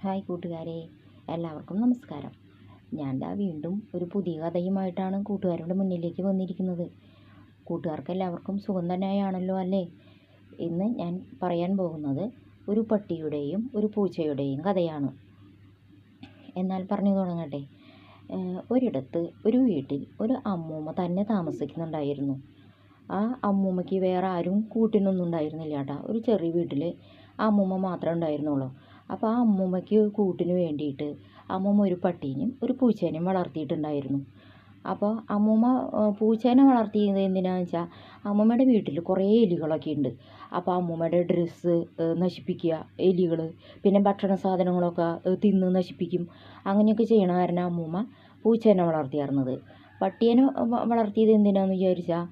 Hi കൂട്ടുകാരെ, എല്ലാവർക്കും നമസ്കാരം. ഞാൻ വീണ്ടും ഒരു പുതിയ കഥയുമായിട്ടാണ് കൂട്ടുകാരുടെ മുന്നിലേക്ക് വന്നിരിക്കുന്നത്. കൂട്ടുകാർക്ക് എല്ലാവർക്കും സുഖം തന്നെയാണല്ലോ അല്ലേ? ഇന്ന് ഞാൻ പറയാൻ പോകുന്നത് ഒരു പട്ടിയുടെയും ഒരു പൂച്ചയുടെയും കഥയാണ്. എന്നാൽ പറഞ്ഞു തുടങ്ങട്ടെ. ഒരിടത്ത് ഒരു വീട്ടിൽ ഒരു അമ്മൂമ്മ തന്നെ താമസിക്കുന്നുണ്ടായിരുന്നു. ആ അമ്മൂമ്മയ്ക്ക് വേറെ ആരും കൂട്ടിനൊന്നും ഉണ്ടായിരുന്നില്ല കേട്ടോ. ഒരു ചെറിയ വീട്ടിൽ ആ അമ്മൂമ്മ മാത്രമേ ഉണ്ടായിരുന്നുള്ളൂ. അപ്പോൾ ആ അമ്മൂമ്മയ്ക്ക് കൂട്ടിന് വേണ്ടിയിട്ട് അമ്മൂമ്മ ഒരു പട്ടീനെയും ഒരു പൂച്ചേനെയും വളർത്തിയിട്ടുണ്ടായിരുന്നു. അപ്പോൾ അമ്മൂമ്മ പൂച്ചേനെ വളർത്തിയത് എന്തിനാണെന്ന് വെച്ചാൽ അമ്മൂമ്മയുടെ വീട്ടിൽ കുറേ എലികളൊക്കെ ഉണ്ട്. അപ്പോൾ അമ്മൂമ്മയുടെ ഡ്രസ്സ് നശിപ്പിക്കുക എലികൾ, പിന്നെ ഭക്ഷണ സാധനങ്ങളൊക്കെ തിന്ന് നശിപ്പിക്കും. അങ്ങനെയൊക്കെ ചെയ്യണ കാരണം അമ്മൂമ്മ പൂച്ചേനെ വളർത്തിയായിരുന്നത്. പട്ടിയേനെ വളർത്തിയത് എന്തിനാണെന്ന് വിചാരിച്ചാൽ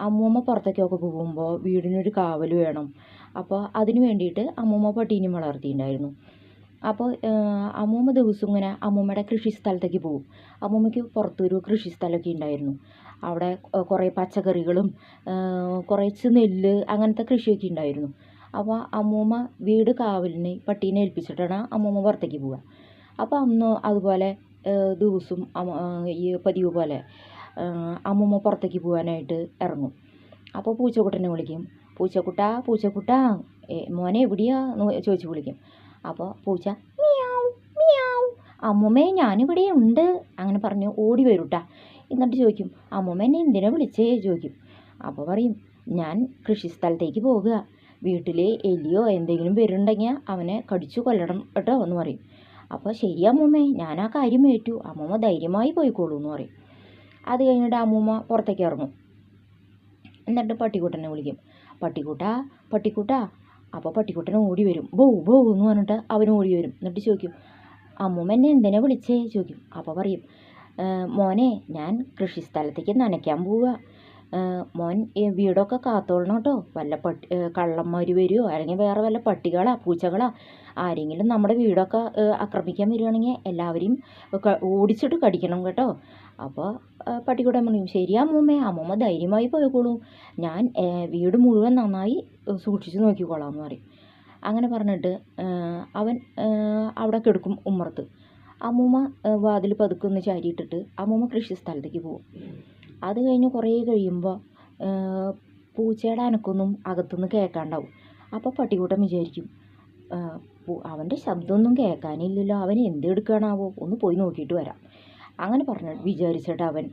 അമ്മൂമ്മ പുറത്തേക്കൊക്കെ പോകുമ്പോൾ വീടിനൊരു കാവൽ വേണം. അപ്പോൾ അതിന് വേണ്ടിയിട്ട് അമ്മൂമ്മ പട്ടീനെയും വളർത്തിയിട്ടുണ്ടായിരുന്നു. അപ്പോൾ അമ്മൂമ്മ ദിവസം ഇങ്ങനെ അമ്മൂമ്മയുടെ കൃഷി സ്ഥലത്തേക്ക് പോകും. അമ്മൂമ്മയ്ക്ക് പുറത്തൊരു കൃഷി സ്ഥലമൊക്കെ ഉണ്ടായിരുന്നു. അവിടെ കുറേ പച്ചക്കറികളും കുറച്ച് നെല്ല് അങ്ങനത്തെ കൃഷിയൊക്കെ ഉണ്ടായിരുന്നു. അപ്പോൾ അമ്മൂമ്മ വീട് കാവലിന് പട്ടീനെ ഏൽപ്പിച്ചിട്ടാണ് അമ്മൂമ്മ പുറത്തേക്ക് പോവുക. അപ്പോൾ അന്ന് അതുപോലെ ദിവസം ഈ പതിവ് പോലെ അമ്മൂമ്മ പുറത്തേക്ക് പോകാനായിട്ട് ഇറങ്ങും. അപ്പോൾ പൂച്ചക്കുട്ടനെ വിളിക്കും. പൂച്ചക്കുട്ടാ പൂച്ചക്കുട്ടാ, മോനെ എവിടെയാന്ന് ചോദിച്ച് വിളിക്കും. അപ്പോൾ പൂച്ച മിയാവ് മിയാവ്, അമ്മൂമ്മേ ഞാനിവിടെ ഉണ്ട് അങ്ങനെ പറഞ്ഞ് ഓടി വരൂട്ടാ. എന്നിട്ട് ചോദിക്കും, അമ്മൂമ്മ എന്നെ എന്തിനാ വിളിച്ചേ ചോദിക്കും. അപ്പോൾ പറയും, ഞാൻ കൃഷി സ്ഥലത്തേക്ക് പോകുക, വീട്ടിൽ എലിയോ എന്തെങ്കിലും വരുന്നുണ്ടെങ്കിൽ അവനെ കടിച്ചു കൊല്ലണം കേട്ടോ എന്ന് പറയും. അപ്പോൾ ശരി അമ്മൂമ്മേ, ഞാൻ ആ കാര്യം ഏറ്റു, അമ്മൂമ്മ ധൈര്യമായി പോയിക്കോളൂ എന്ന് പറയും. അത് കഴിഞ്ഞിട്ട് അമ്മൂമ്മ പുറത്തേക്ക് ഇറങ്ങും. എന്നിട്ട് പട്ടിക്കുട്ടനെ വിളിക്കും. പട്ടിക്കുട്ടാ പട്ടിക്കുട്ടാ. അപ്പോൾ പട്ടിക്കുട്ടൻ ഓടി വരും. ബോ ബോ എന്ന് പറഞ്ഞിട്ട് അവൻ ഓടി വരും. എന്നിട്ട് ചോദിക്കും, അമ്മൂമ്മ എന്നെ എന്തിനാ വിളിച്ചേ ചോദിക്കും. അപ്പോൾ പറയും, മോനെ ഞാൻ കൃഷി സ്ഥലത്തേക്ക് നനയ്ക്കാൻ പോവുക, മോൻ വീടൊക്കെ കാത്തോളണം കേട്ടോ. വല്ല കള്ളന്മാർ വരുമോ അല്ലെങ്കിൽ വേറെ വല്ല പട്ടികളാ പൂച്ചകളാ ആരെങ്കിലും നമ്മുടെ വീടൊക്കെ ആക്രമിക്കാൻ വരികയാണെങ്കിൽ എല്ലാവരെയും ഓടിച്ചിട്ട് കടിക്കണം കേട്ടോ. അപ്പോൾ പട്ടിക്കുട്ടൻ പറയും, ശരി അമ്മൂമ്മേ, അമ്മൂമ്മ ധൈര്യമായി പോയിക്കോളൂ, ഞാൻ വീട് മുഴുവൻ നന്നായി സൂക്ഷിച്ച് നോക്കിക്കോളാം എന്ന് പറയും. അങ്ങനെ പറഞ്ഞിട്ട് അവൻ അവിടെ കിടക്കും ഉമ്മറത്ത്. അമ്മൂമ്മ വാതിൽ പതുക്കൊന്ന് ചാരിയിട്ടിട്ട് അമ്മൂമ്മ കൃഷി സ്ഥലത്തേക്ക് പോകും. അത് കഴിഞ്ഞ് കുറേ കഴിയുമ്പോൾ പൂച്ചയുടെ അനക്കൊന്നും അകത്തുനിന്ന് കേൾക്കാണ്ടാവും. അപ്പോൾ പട്ടിക്കൂട്ടം വിചാരിക്കും, അവൻ്റെ ശബ്ദമൊന്നും കേൾക്കാനില്ലല്ലോ, അവൻ എന്തെടുക്കുകയാണാവോ, ഒന്ന് പോയി നോക്കിയിട്ട് വരാം. അങ്ങനെ വിചാരിച്ചിട്ട് അവൻ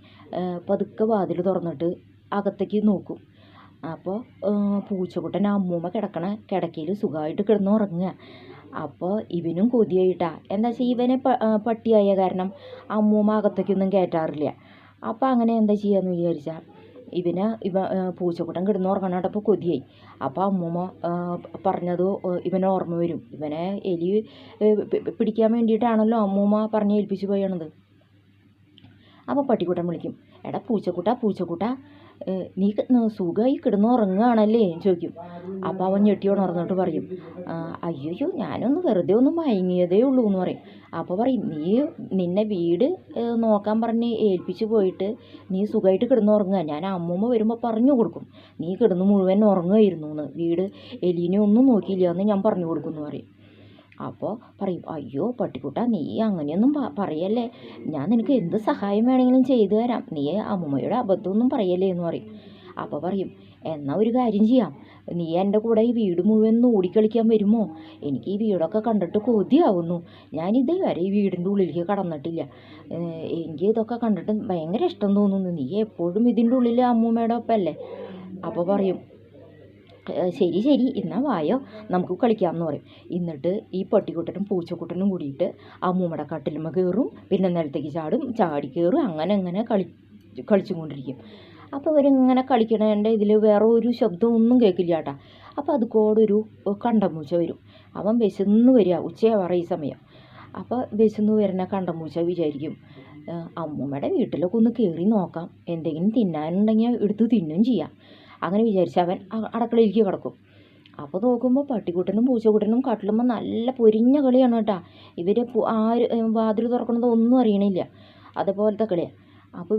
പതുക്കെ വാതിൽ തുറന്നിട്ട് അകത്തേക്ക് നോക്കും. അപ്പോൾ പൂച്ചക്കുട്ടൻ അമ്മൂമ്മ കിടക്കണ കിടക്കയിൽ സുഖമായിട്ട് കിടന്നുറങ്ങുക. അപ്പോൾ ഇവനും കൊതിയായിട്ടാ. എന്താ വെച്ചാൽ ഇവനെ പട്ടിയായ കാരണം അമ്മൂമ്മ അകത്തേക്കൊന്നും കയറ്റാറില്ല. അപ്പോൾ അങ്ങനെ എന്താ ചെയ്യാന്ന് വിചാരിച്ചാൽ പൂച്ചക്കുട്ടൻ കിടന്നുറങ്ങണപ്പോൾ കൊതിയായി. അപ്പോൾ അമ്മൂമ്മ പറഞ്ഞത് ഇവനെ ഓർമ്മ വരും. ഇവനെ എലി പിടിക്കാൻ വേണ്ടിയിട്ടാണല്ലോ അമ്മൂമ്മ പറഞ്ഞ് ഏൽപ്പിച്ച് പോയണത്. അപ്പോൾ പട്ടിക്കുട്ടൻ വിളിക്കും, എടാ പൂച്ചക്കുട്ടാ പൂച്ചക്കുട്ടാ, നീ സുഖമായി കിടന്നുറങ്ങുകയാണല്ലേ ചോദിക്കും. അപ്പോൾ അവൻ ഞെട്ടി ഉണർന്നിട്ട് പറയും, അയ്യോ ഞാനൊന്ന് വെറുതെ ഒന്ന് മയങ്ങിയതേ ഉള്ളൂ എന്ന് പറയും. അപ്പോൾ പറയും, നിന്നെ വീട് നോക്കാൻ പറഞ്ഞ് ഏൽപ്പിച്ച് പോയിട്ട് നീ സുഖമായിട്ട് കിടന്നുറങ്ങുക, ഞാൻ അമ്മൂമ്മ വരുമ്പോൾ പറഞ്ഞു കൊടുക്കും നീ കിടന്ന് മുഴുവൻ ഉറങ്ങുമായിരുന്നു എന്ന്, വീട് എലീനെ ഒന്നും നോക്കിയില്ല എന്ന് ഞാൻ പറഞ്ഞു കൊടുക്കും എന്ന് പറയും. അപ്പോൾ പറയും, അയ്യോ പട്ടിക്കുട്ടാ നീ അങ്ങനെയൊന്നും പറയല്ലേ, ഞാൻ നിനക്ക് എന്ത് സഹായം വേണമെങ്കിലും ചെയ്തു തരാം, നീ അമ്മൂമ്മയുടെ അബദ്ധമൊന്നും പറയല്ലേ എന്ന് പറയും. അപ്പോൾ പറയും, എന്നാൽ ഒരു കാര്യം ചെയ്യാം, നീ എൻ്റെ കൂടെ ഈ വീട് മുഴുവൻ ഓടിക്കളിക്കാൻ വരുമോ? എനിക്ക് ഈ വീടൊക്കെ കണ്ടിട്ട് കൊതിയാവുന്നു, ഞാൻ ഇതേവരെ ഈ വീടിൻ്റെ ഉള്ളിലേക്ക് കടന്നിട്ടില്ല, എനിക്ക് ഇതൊക്കെ കണ്ടിട്ട് ഭയങ്കര ഇഷ്ടം തോന്നുന്നു, നീ എപ്പോഴും ഇതിൻ്റെ ഉള്ളിൽ അമ്മൂമ്മയുടെ ഒപ്പമല്ലേ. അപ്പോൾ പറയും, ശരി ശരി എന്നാൽ വായോ നമുക്ക് കളിക്കാമെന്ന് പറയും. എന്നിട്ട് ഈ പട്ടിക്കുട്ടനും പൂച്ചക്കുട്ടനും കൂടിയിട്ട് അമ്മൂമ്മയുടെ കട്ടിലുമ്മ കയറും, പിന്നെ നിലത്തേക്ക് ചാടി കയറും, അങ്ങനെ കളിച്ചും കൊണ്ടിരിക്കും. അപ്പോൾ അവരിങ്ങനെ കളിക്കണേൻ്റെ ഇതിൽ വേറെ ഒരു ശബ്ദമൊന്നും കേൾക്കില്ല കേട്ടോ. അപ്പോൾ അതുകൂടെ ഒരു കണ്ടമ്പൂച്ച വരും. അവൻ വിശന്ന് വരിക, ഉച്ചയാവാറ ഈ സമയം. അപ്പോൾ വിശന്ന് വരുന്ന കണ്ടമ്പൂച്ച വിചാരിക്കും, അമ്മൂമ്മയുടെ വീട്ടിലൊക്കെ ഒന്ന് കയറി നോക്കാം, എന്തെങ്കിലും തിന്നാനുണ്ടെങ്കിൽ എടുത്ത് തിന്നും ചെയ്യാം. അങ്ങനെ വിചാരിച്ച് അവൻ അടുക്കളയിലേക്ക് കിടക്കും. അപ്പോൾ നോക്കുമ്പോൾ പട്ടിക്കുട്ടനും പൂച്ചക്കുട്ടനും കട്ടിലുമ്പോൾ നല്ല പൊരിഞ്ഞ കളിയാണ് കേട്ടോ. ഇവർ വാതിൽ തുറക്കണത് ഒന്നും അറിയണില്ല, അതുപോലത്തെ കളിയാണ്. അപ്പോൾ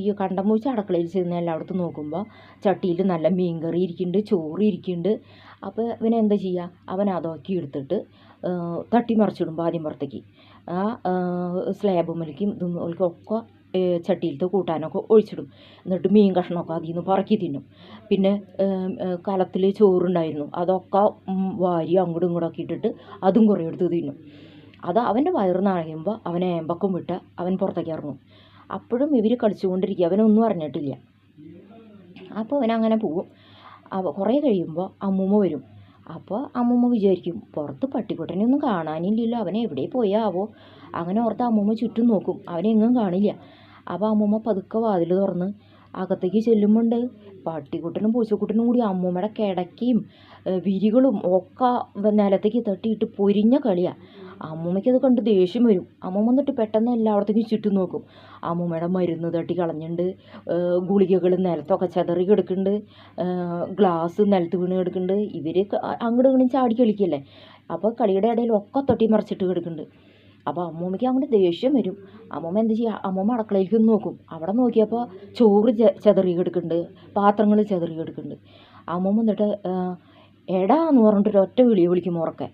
ഈ കണ്ടമ്പൂച്ച അടുക്കളയിൽ ചെന്ന് എല്ലായിടത്തും നോക്കുമ്പോൾ ചട്ടിയിൽ നല്ല മീൻകറി ഇരിക്കുന്നുണ്ട്, ചോറ് ഇരിക്കുന്നുണ്ട്. അപ്പോൾ ഇവനെന്താ ചെയ്യുക, അവൻ അതൊക്കെ എടുത്തിട്ട് തട്ടിമറിച്ചിടും ആദ്യം പുറത്തേക്ക്. ആ സ്ലാബുമ്മലേക്കും ഇതുമ്മലേക്കൊക്കെ ചട്ടിയിലത്തെ കൂട്ടാനൊക്കെ ഒഴിച്ചിടും. എന്നിട്ട് മീൻ കഷ്ണമൊക്കെ അതിൽ നിന്ന് പറക്കി തിന്നും. പിന്നെ കലത്തിൽ ചോറുണ്ടായിരുന്നു, അതൊക്കെ വാരി അങ്ങോട്ടും ഇങ്ങോട്ടൊക്കെ ഇട്ടിട്ട് അതും കുറേ എടുത്ത് തിന്നും. അത് അവൻ്റെ വയറ് നിറയുമ്പോൾ അവനെ ഏമ്പക്കം വിട്ട് അവൻ പുറത്തേക്ക് ഇറങ്ങും. അപ്പോഴും ഇവർ കളിച്ചുകൊണ്ടിരിക്കുക, അവനൊന്നും അറിഞ്ഞിട്ടില്ല. അപ്പോൾ അവനങ്ങനെ പോവും. കുറേ കഴിയുമ്പോൾ അമ്മൂമ്മ വരും. അപ്പോൾ അമ്മൂമ്മ വിചാരിക്കും പുറത്ത് പട്ടിക്കുട്ടനെയൊന്നും കാണാനില്ലല്ലോ, അവൻ എവിടെ പോയാവോ. അങ്ങനെ ഓർത്ത് അമ്മൂമ്മ ചുറ്റും നോക്കും, അവനെങ്ങും കാണില്ല. അപ്പോൾ അമ്മൂമ്മ പതുക്കെ വാതിൽ തുറന്ന് അകത്തേക്ക് ചെല്ലുമ്പോണ്ട് പട്ടിക്കുട്ടനും പൂച്ചക്കുട്ടനും കൂടി അമ്മൂമ്മയുടെ കിടക്കയും വിരികളും ഒക്കെ നിലത്തേക്ക് തട്ടിയിട്ട് പൊരിഞ്ഞ കളിയാണ്. അമ്മൂമ്മയ്ക്കത് കണ്ട് ദേഷ്യം വരും. അമ്മൂമ്മ എന്നിട്ട് പെട്ടെന്ന് എല്ലായിടത്തേക്കും ചുറ്റും നോക്കും. അമ്മൂമ്മയുടെ മരുന്ന് തട്ടി കളഞ്ഞിട്ടുണ്ട്, ഗുളികകൾ നിലത്തൊക്കെ ചെതറി കിടക്കുന്നുണ്ട്, ഗ്ലാസ് നിലത്ത് വീണ് കിടക്കുന്നുണ്ട്. ഇവർ അങ്ങോട്ട് ഇങ്ങനെ ചാടി കളിക്കല്ലേ, അപ്പോൾ കളിയുടെ ഇടയിൽ ഒക്കെ തട്ടി മറിച്ചിട്ട് കിടക്കുന്നുണ്ട്. അപ്പോൾ അമ്മൂമ്മയ്ക്ക് അങ്ങോട്ട് ദേഷ്യം വരും. അമ്മൂമ്മ എന്ത് ചെയ്യുക, അമ്മൂമ്മ അടുക്കളയിലേക്ക് നോക്കും. അവിടെ നോക്കിയപ്പോൾ ചോറ് ചെതറി കിടക്കുന്നുണ്ട്, പാത്രങ്ങൾ ചെതറി കിടക്കുന്നുണ്ട്. അമ്മൂമ്മ എന്നിട്ട് എടാ എന്ന് പറഞ്ഞിട്ട് ഒറ്റ വിളിക്കും ഉറക്കെ.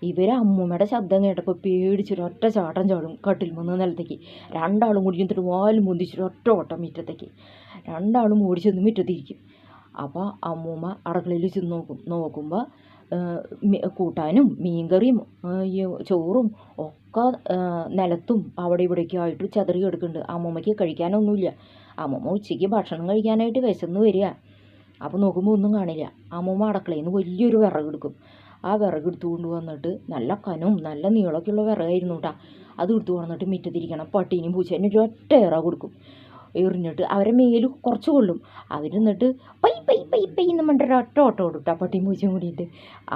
ഇവരെ അമ്മൂമ്മയുടെ ശബ്ദം കേട്ടപ്പോൾ പേടിച്ചൊരൊറ്റ ചാട്ടം ചാടും കട്ടിൽ മുന്ന് നിലത്തേക്ക്. രണ്ടാളും കൂടി എന്നിട്ട് വാലും പൊന്തിച്ചിട്ടൊറ്റ ഓട്ടം മുറ്റത്തേക്ക്. രണ്ടാളും ഓടി ചെന്ന് മുറ്റത്തിരിക്കും. അപ്പോൾ അമ്മൂമ്മ അടുക്കളയിൽ ചെന്ന് നോക്കുമ്പോൾ കൂട്ടാനും മീൻകറിയും ചോറും ഒക്കെ നിലത്തും അവിടെ ഇവിടേക്കും ആയിട്ട് ചെതറി കിടക്കുന്നുണ്ട്. അമ്മൂമ്മയ്ക്ക് കഴിക്കാനൊന്നുമില്ല. അമ്മൂമ്മ ഉച്ചയ്ക്ക് ഭക്ഷണം കഴിക്കാനായിട്ട് വിശന്ന് വരിക. അപ്പോൾ നോക്കുമ്പോൾ ഒന്നും കാണില്ല. അമ്മൂമ്മ അടുക്കളയിൽ നിന്ന് വലിയൊരു വിറകെടുക്കും. ആ വിറകെടുത്ത് കൊണ്ട് വന്നിട്ട് നല്ല കനവും നല്ല നീളമൊക്കെയുള്ള വിറകായിരുന്നു കേട്ടോ. അത് എടുത്ത് വന്നിട്ട് മുറ്റത്തിരിക്കണം പട്ടീനും പൂച്ചേനും ഒരൊറ്റ ഏറ കൊടുക്കും. എറിഞ്ഞിട്ട് അവരെ മേല് കുറച്ച് കൊള്ളും. അവരെന്നിട്ട് പൈ പൈ പൈ പൈ എന്ന് പറഞ്ഞിട്ട് ഒറ്റ ഓട്ടം ഓടിട്ടാ പട്ടിയും പൂച്ചയും കൂടിയിട്ട്.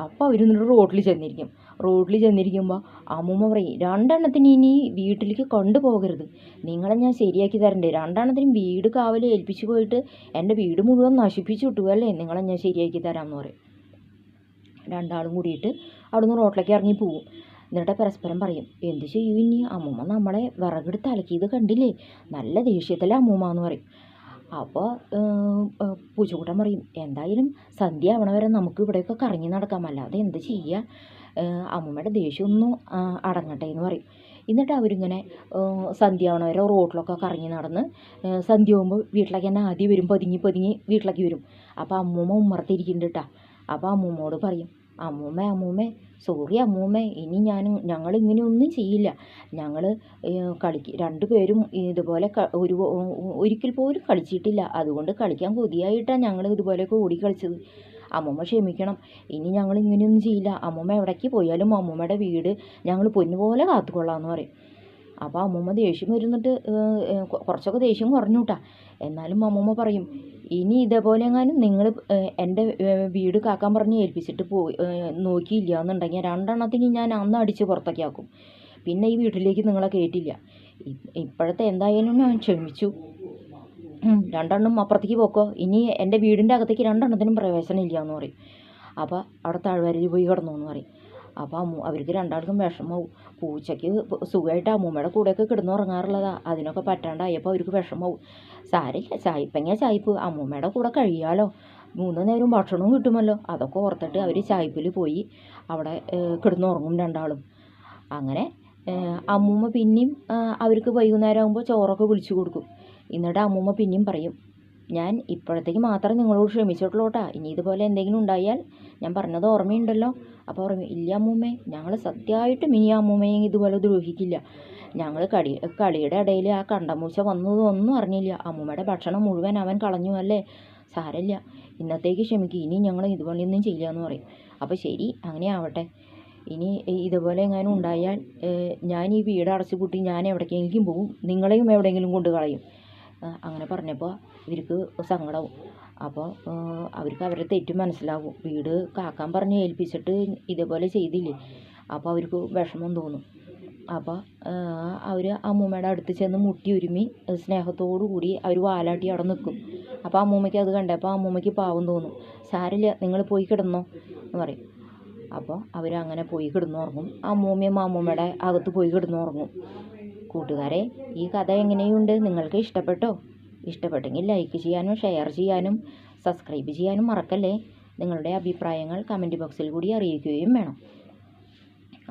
അപ്പോൾ അവരെന്നിട്ട് റോഡിൽ ചെന്നിരിക്കും. റോഡിൽ ചെന്നിരിക്കുമ്പോൾ അമ്മൂമ്മ പറയും, രണ്ടെണ്ണത്തിന് ഇനി വീട്ടിലേക്ക് കൊണ്ടുപോകരുത്, നിങ്ങളെ ഞാൻ ശരിയാക്കി തരണ്ടേ. രണ്ടെണ്ണത്തിനും വീട് കാവൽ ഏൽപ്പിച്ചു പോയിട്ട് എൻ്റെ വീട് മുഴുവൻ നശിപ്പിച്ചു വിട്ടുവല്ലേ, നിങ്ങളെ ഞാൻ ശരിയാക്കി തരാമെന്ന് പറയും. രണ്ടാളും കൂടിയിട്ട് അവിടുന്ന് റോഡിലേക്ക് ഇറങ്ങി പോവും. എന്നിട്ട് പരസ്പരം പറയും, എന്ത് ചെയ്യും ഇനി, അമ്മൂമ്മ നമ്മളെ വിറകെടുത്ത് അലക്കിയത് കണ്ടില്ലേ, നല്ല ദേഷ്യത്തിലെ അമ്മൂമ്മ എന്ന് പറയും. അപ്പോൾ പൂച്ചക്കുട്ടൻ പറയും, എന്തായാലും സന്ധ്യ ആവണ വരെ നമുക്ക് ഇവിടെയൊക്കെ കറങ്ങി നടക്കാം, അല്ലാതെ എന്ത് ചെയ്യുക, അമ്മൂമ്മയുടെ ദേഷ്യമൊന്നും അടങ്ങട്ടെ എന്ന് പറയും. എന്നിട്ട് അവരിങ്ങനെ സന്ധ്യ ആവണ വരെ റോഡിലൊക്കെ കറങ്ങി നടന്ന് സന്ധ്യ ആകുമ്പോൾ വീട്ടിലേക്ക് തന്നെ ആദ്യം വരും, പതുങ്ങി വീട്ടിലേക്ക് വരും. അപ്പോൾ അമ്മൂമ്മ ഉമ്മറത്തിരിക്കുന്നുണ്ട് കേട്ടോ. അപ്പോൾ അമ്മൂമ്മയോട് പറയും, അമ്മൂമ്മേ സോറി അമ്മൂമ്മേ, ഇനി ഞങ്ങളിങ്ങനെ ഒന്നും ചെയ്യില്ല. ഞങ്ങൾ രണ്ടുപേരും ഇതുപോലെ ഒരിക്കൽ പോലും കളിച്ചിട്ടില്ല, അതുകൊണ്ട് കളിക്കാൻ കൊതിയായിട്ടാണ് ഞങ്ങൾ ഇതുപോലെയൊക്കെ ഓടി കളിച്ചത്. അമ്മൂമ്മ ക്ഷമിക്കണം, ഇനി ഞങ്ങൾ ഇങ്ങനെയൊന്നും ചെയ്യില്ല. അമ്മൂമ്മ എവിടേക്ക് പോയാലും അമ്മൂമ്മയുടെ വീട് ഞങ്ങൾ പൊന്നുപോലെ കാത്തുകൊള്ളാമെന്ന് പറയും. അപ്പോൾ അമ്മൂമ്മ ദേഷ്യം വരുന്നിട്ട് കുറച്ചൊക്കെ ദേഷ്യം കുറഞ്ഞു കേട്ടാ. എന്നാലും അമ്മൂമ്മ പറയും, ഇനി ഇതേപോലെ എങ്ങാനും നിങ്ങൾ എൻ്റെ വീട് കാക്കാൻ പറഞ്ഞ് ഏൽപ്പിച്ചിട്ട് നോക്കിയില്ല എന്നുണ്ടെങ്കിൽ രണ്ടെണ്ണത്തിന് ഞാൻ അന്ന് അടിച്ച് പുറത്തേക്കാക്കും, പിന്നെ ഈ വീട്ടിലേക്ക് നിങ്ങളെ കയറ്റില്ല. ഇപ്പോഴത്തെ എന്തായാലും ഞാൻ ക്ഷമിച്ചു, രണ്ടെണ്ണം അപ്പുറത്തേക്ക് പോക്കോ, ഇനി എൻ്റെ വീടിൻ്റെ അകത്തേക്ക് രണ്ടെണ്ണത്തിനും പ്രവേശനം ഇല്ല എന്ന് പറയും. അപ്പോൾ അവിടെ താഴ്വരയിൽ പോയി കിടന്നു എന്ന് പറയും. അപ്പോൾ അവർക്ക് രണ്ടാൾക്കും വിഷമവും. പൂച്ചയ്ക്ക് സുഖമായിട്ട് അമ്മൂമ്മയുടെ കൂടെയൊക്കെ കിടന്നുറങ്ങാറുള്ളതാണ്, അതിനൊക്കെ പറ്റാണ്ടായപ്പോൾ അവർക്ക് വിഷമവും. സാരമില്ല, ചായ്പ് അമ്മൂമ്മയുടെ കൂടെ കഴിയാമല്ലോ, 3 നേരം ഭക്ഷണവും കിട്ടുമല്ലോ, അതൊക്കെ ഓർത്തിട്ട് അവർ ചായ്പിൽ പോയി അവിടെ കിടന്നുറങ്ങും രണ്ടാളും. അങ്ങനെ അമ്മൂമ്മ പിന്നെയും അവർക്ക് വൈകുന്നേരം ആകുമ്പോൾ ചോറൊക്കെ വിളിച്ചു കൊടുക്കും. എന്നിട്ട് അമ്മൂമ്മ പിന്നെയും പറയും, ഞാൻ ഇപ്പോഴത്തേക്ക് മാത്രമേ നിങ്ങളോട് ക്ഷമിച്ചിട്ടുള്ളൂ കേട്ടോ, ഇനി ഇതുപോലെ എന്തെങ്കിലും ഉണ്ടായാൽ ഞാൻ പറഞ്ഞത് ഓർമ്മയുണ്ടല്ലോ. അപ്പോൾ പറയും, ഇല്ല അമ്മൂമ്മേ, ഞങ്ങൾ സത്യമായിട്ടും ഇനി അമ്മൂമ്മയെ ഇതുപോലെ ദ്രോഹിക്കില്ല. ഞങ്ങൾ കളിയുടെ ഇടയിൽ ആ കണ്ടമൂച്ച വന്നതൊന്നും അറിഞ്ഞില്ല, അമ്മൂമ്മയുടെ ഭക്ഷണം മുഴുവൻ അവൻ കളഞ്ഞു അല്ലേ, സാരമില്ല, ഇന്നത്തേക്ക് ക്ഷമിക്കും, ഇനി ഞങ്ങൾ ഇതുപോലെയൊന്നും ചെയ്യില്ല എന്ന് പറയും. അപ്പോൾ ശരി, അങ്ങനെ ആവട്ടെ, ഇനി ഇതുപോലെ എങ്ങാനും ഉണ്ടായാൽ ഞാൻ ഈ വീട് അടച്ചു പൂട്ടി ഞാൻ എവിടേക്കെങ്കിലും പോകും, നിങ്ങളെയും എവിടെയെങ്കിലും കൊണ്ട് കളയും. അങ്ങനെ പറഞ്ഞപ്പോൾ ഇവർക്ക് സങ്കടവും. അപ്പോൾ അവർക്ക് അവരുടെ തെറ്റ് മനസ്സിലാവും, വീട് കാക്കാൻ പറഞ്ഞ് ഏൽപ്പിച്ചിട്ട് ഇതേപോലെ ചെയ്തില്ലേ. അപ്പോൾ അവർക്ക് വിഷമം തോന്നും. അപ്പോൾ അവർ അമ്മൂമ്മയുടെ അടുത്ത് ചെന്ന് മുട്ടി ഉരുമി സ്നേഹത്തോടു കൂടി അവർ വാലാട്ടി അവിടെ നിൽക്കും. അപ്പോൾ അമ്മൂമ്മയ്ക്ക് അത് കണ്ടപ്പോൾ അമ്മൂമ്മയ്ക്ക് പാവം തോന്നും. സാരമില്ല, നിങ്ങൾ പോയി കിടന്നോ എന്ന് പറയും. അപ്പോൾ അവരങ്ങനെ പോയി കിടന്നുറങ്ങും. അമ്മൂമ്മയും അമ്മൂമ്മയുടെ അകത്ത് പോയി കിടന്നുറങ്ങും. കൂട്ടുകാരെ, ഈ കഥ എങ്ങനെയുണ്ട്, നിങ്ങൾക്ക് ഇഷ്ടപ്പെട്ടോ? ഇഷ്ടപ്പെട്ടെങ്കിൽ ലൈക്ക് ചെയ്യാനും ഷെയർ ചെയ്യാനും സബ്സ്ക്രൈബ് ചെയ്യാനും മറക്കല്ലേ. നിങ്ങളുടെ അഭിപ്രായങ്ങൾ കമൻറ്റ് ബോക്സിൽ കൂടി അറിയിക്കുകയും വേണം.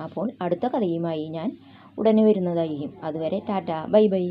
അപ്പോൾ അടുത്ത കഥയുമായി ഞാൻ ഉടനെ വരുന്നതായിരിക്കും. അതുവരെ ടാറ്റ, ബൈ ബൈ.